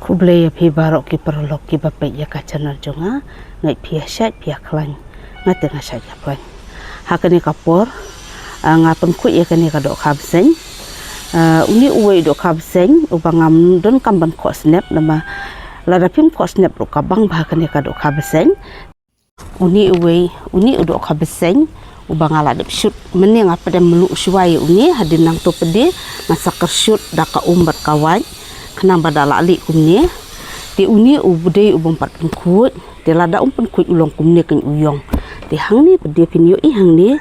Kublaya pi barok ki perlok ki bapak ya kacanar jonga ngai pi asyat pi aklan ngate ngasyat aklan hakani kapor ngapen ku ya kani kadok kabsen uni uwe dok kabsen ubangam don kamban ko snap nama lada pim ko snap ro kabang bahakani kadok kabsen uni uwe uni udok kabsen ubangala dep shoot meni ngapa dem melu suai uni hadin nang to pede masakar shoot daka umbat kawan kenang badala ali kumni di uni ubudai ubang pat pengkut di lada pengkut ulong kumni kan uyong di hang ni pede pinyo i hang ni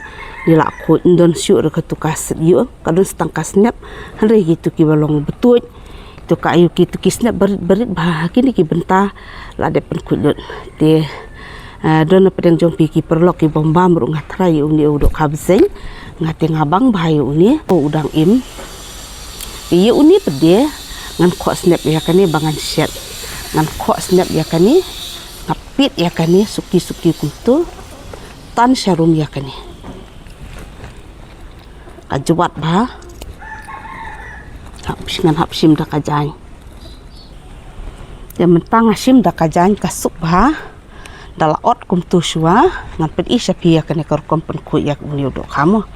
di lakut ndon syuk re ketukas yu kadon setangkas snap hari gitu ki balong betut tu kayu gitu ki snap berit bah kini ki benta lada pengkut dot di don pedang jong pi ki perlok ki bombam ru ngatrai uni udok kabsen ngate ngabang bahayu uni udang im iya uni pede ngan ko snap ya kani bangan set ngan ko snap ya kani ngapit ya kani suki kuntu tan syarum ya kani kajuat ba hapsim da kajan ya mentang asim da kajan kasuk ba dala ot kumtu shua ngapit isapi ya kani kor kompen ku ya uni udok kamu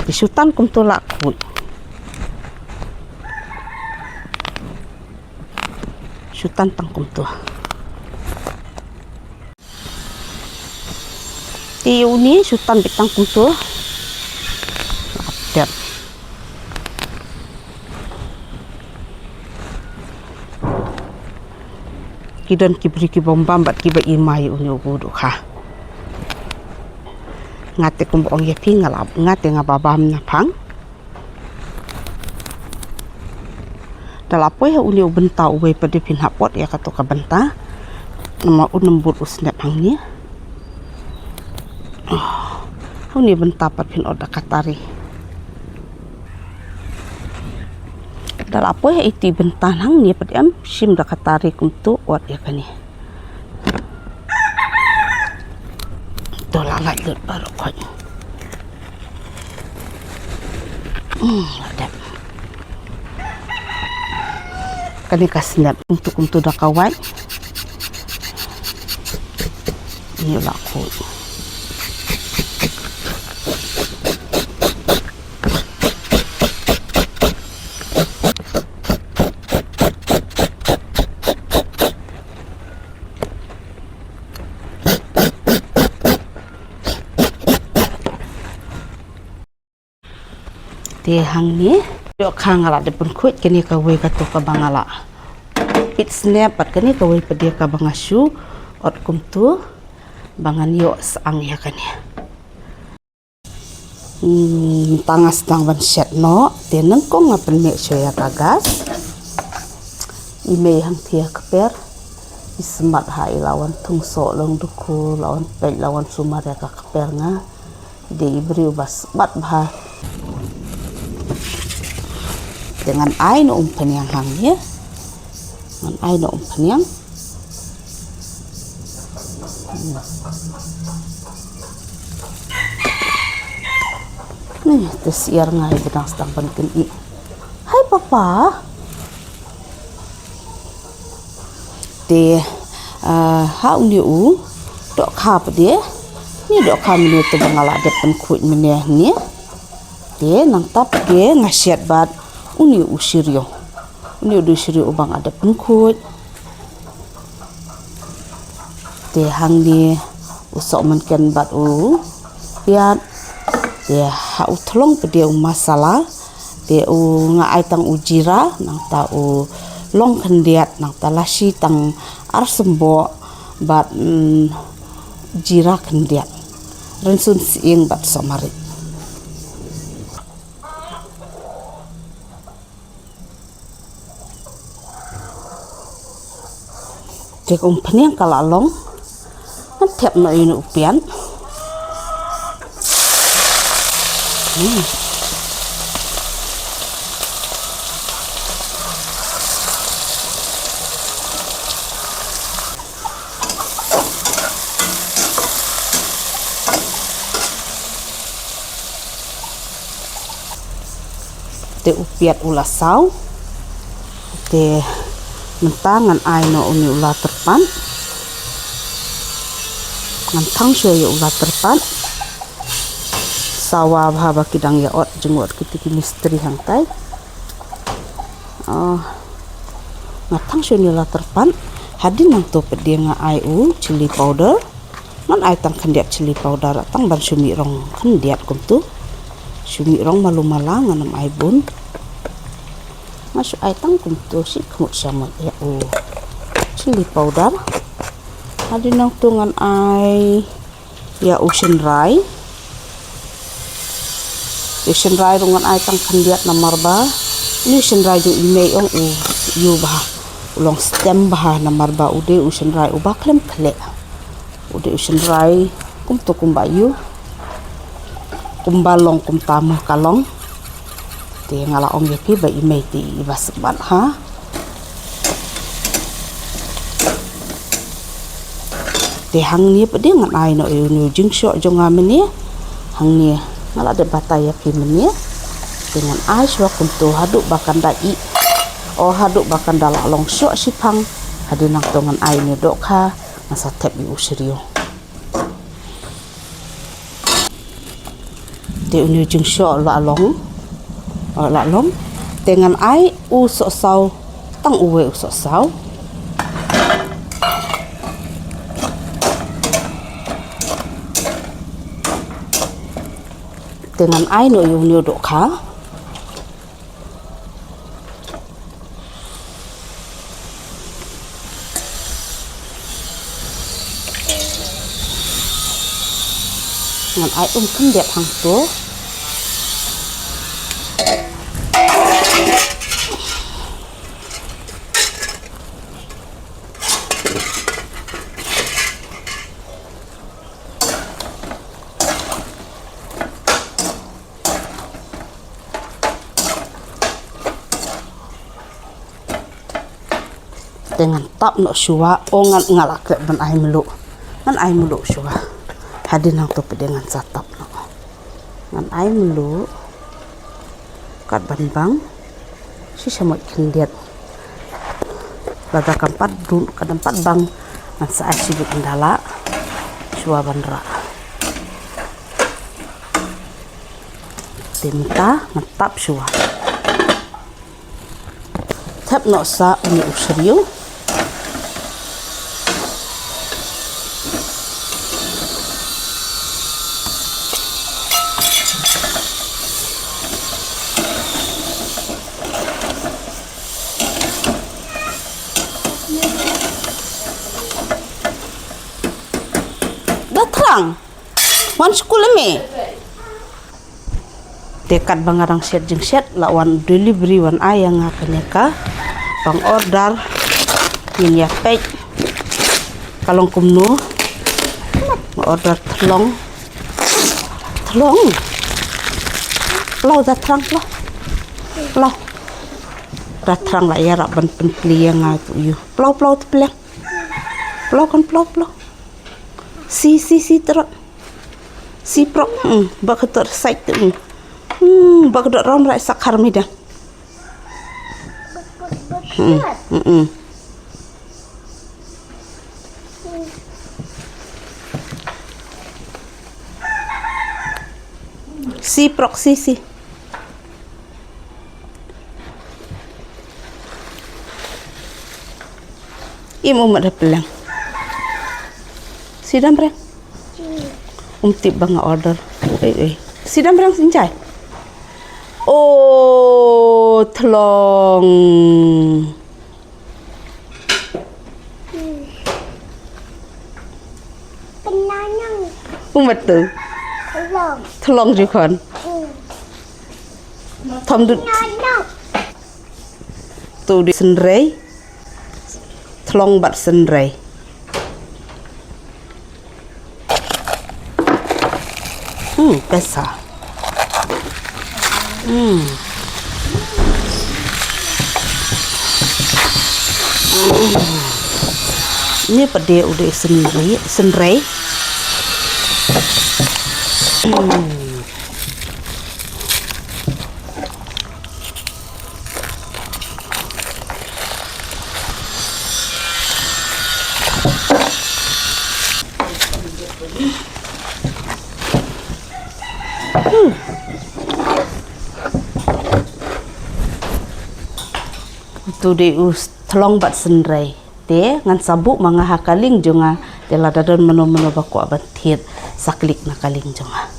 disutan kumtu lakut syutan tangkum tu tiu ni syutan bitang kum tu update kidon kibri ki bombam bat kiba imai uni ubudu ha ngate kumbong ye pi ngalap ngate ngababam napang dalapoy uni ubenta uwe pada pin hapot ya kato ka benta nama unembur usnap hangni uni benta pat pin oda katari dalapoy iti benta hang ni pat am sim da katari kuntu wat ya kani dolala lut baru koi ada kani kasnap untuk dah kawai ini laku hang ni dok khang ala de pun khut kini kawai katu ka bangala pit snap pat kani kawai pedia ka bangasu ot kumtu bangan yo sang ya kani tangas tang ban set no tenang ko ngapen me soya kagas ime hang thia kaper ismat hai lawan tungso long duku lawan pe lawan sumare ka kaper nga de ibri bas bat bah dengan ai no yang hang ya dengan ai no yang nih tersiar ngai bedang sedang penting i hai papa de ha uni u dok khap de ni dok kham ni to bangala de pen khut meneh ni de nang tap de ngasiat bat uni usirio ubang ada pengkut te hang ni usok menken bat u piat te ha uthlong pede masalah te u ngai tang ujira nang ta u long khendiat nang ta lasi tang arsembo bat jira khendiat rensun siing bat somari cek pening kalalong tiap no ini upian te upiat ulasau te mentangan ai no uni ulah terpan ngan tang syo ya ulah terpan sawa bahaba kidang ya ot jengot kitiki misteri hang tai ngatang syo ni ulah terpan hadin nang to pedi nga ai chili powder man ai tang kendiat chili powder tang ban sumi rong kendiat kuntu sumi rong malu malang anam ai bun masuk ai tang kuntu si kemut sama ya chili powder hadin nang tungan ai ya ocean rai rungan ai tang kendiat na marba ini ocean rai jung imei ong yu bah ulong stem bah na marba ude ocean rai ubah klem kle ude ocean rai kum to kum bayu kum balong kum tamu kalong te ngala ong yepi ba imei ti ibasban ha te hang ni pede ngan ai no yu jing syo jonga meni hang ni ngala de bataya pi meni dengan ai swa kuntu haduk bakan dai haduk bakan dala long syo sipang hadin nang tongan ai ni dok kha masa tep yu usrio te uni jing syo la long dengan ai so sau tang uwe so sau dengan ai no yu ni dok kha ngan ai kendiat hang tu dengan tap no syua ngan ngalak ban ai melu syua hadin nang to dengan satap no ngan ai melu kat ban bang si sama kendiat lada kampat dun kadang pat bang ngan sa asibut ndala syua banra tinta ngetap syua tap no sa uni usriu datang wan sekolah me dekat bangarang set jeng set lawan delivery wan ayang ngakanya ka bang order min ya pek kalong kumno order telong lau datang lau datang lah ya rak ban penpli yang ngatu yu plau tu pelak plau kan plau si terus si pro bak ketor site tu bak dok ram rai sakar mida si proxy si imu mak pelang sidam breng tip bang order sidam breng sinjai tolong penanyang umat tu tolong juga thom du tu di senrei tolong bat senrei besar ini pede udah senrei tu de us thlong bat senrai te ngan sabuk manga hakaling jonga te ladadon meno baku abantit saklik na kaling jonga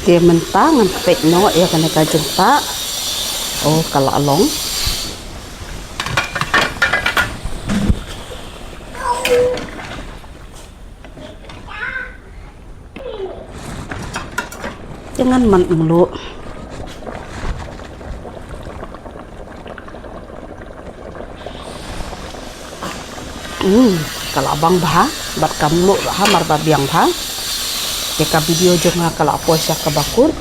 dia mentah ngan pek no ya kana ka jumpa oh kala along jangan man mulu kalau abang bah bat kamlu bah mar babiang bah jika video jonga kalau apa sya ka bakul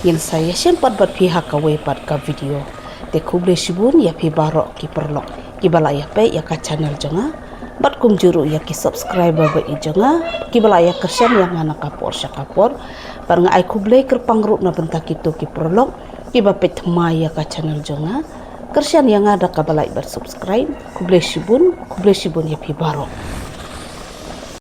yang saya sempat bat pihak ka we pat ka video te kuble sibun ya pi barok ki perlok ki bala ya pe ya ka channel jonga bat kum juru ya ki subscriber ba i jonga ki bala ya kersian yang mana kapor sya kapor par nga ai kuble ker pangrup na bentak itu ki perlok ki ba pe thma ya ka channel jonga kersian yang ada ka bala bar subscribe kuble sibun ya pi barok